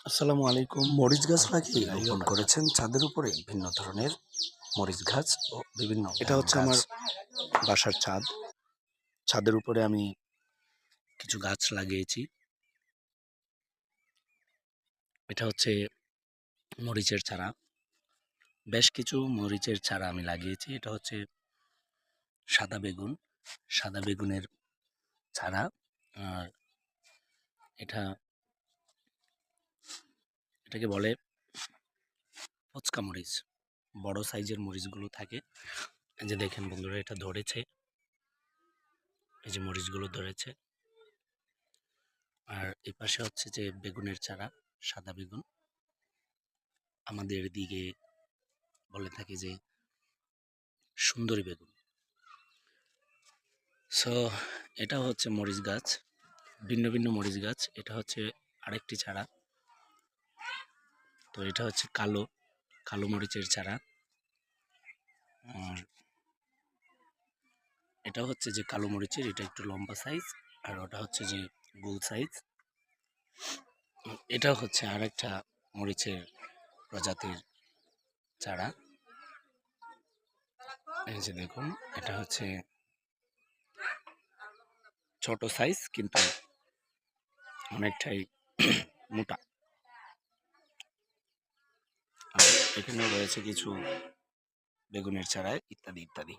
আসসালামু আলাইকুম। মরিচ গাছ লাগিয়ে প্রিয় রোপণ দর্শক, করেছেন ছাদের উপরে ভিন্ন ধরনের মরিচ গাছ ও বিভিন্ন এটা হচ্ছে গাছ। আমার বাসার ছাদ। ছাদের উপরে আমি কিছু গাছ লাগিয়েছি। এটা হচ্ছে মরিচের চারা। বেশ কিছু মরিচের চারা আমি লাগিয়েছি। এটা হচ্ছে সাদা বেগুন, সাদা বেগুনের চারা। আর এটা এটাকে বলে পচকা মরিচ। বড় সাইজের মরিচগুলো থাকে। এই যে দেখেন বন্ধুরা, এটা ধরেছে। এই যে মরিচগুলো ধরেছে। আর এই পাশে হচ্ছে যে বেগুনের চারা, সাদা বেগুন। আমাদের দিকে বলে থাকে যে সুন্দরী বেগুন। সো এটা হচ্ছে মরিচ গাছ, ভিন্ন ভিন্ন মরিচ গাছ। এটা হচ্ছে আরেকটি চারা। তো এটা হচ্ছে কালো কালো মরিচের চারা। আর এটা হচ্ছে যে কালো মরিচের, এটা একটু লম্বা সাইজ। আর ওটা হচ্ছে যে গোল সাইজ। এটা হচ্ছে আরেকটা মরিচের প্রজাতির চারা। এই যে দেখুন, এটা হচ্ছে ছোট সাইজ কিন্তু অনেকটাই মোটা। আর এখানেও রয়েছে কিছু বেগুনের চারা ইত্যাদি ইত্যাদি।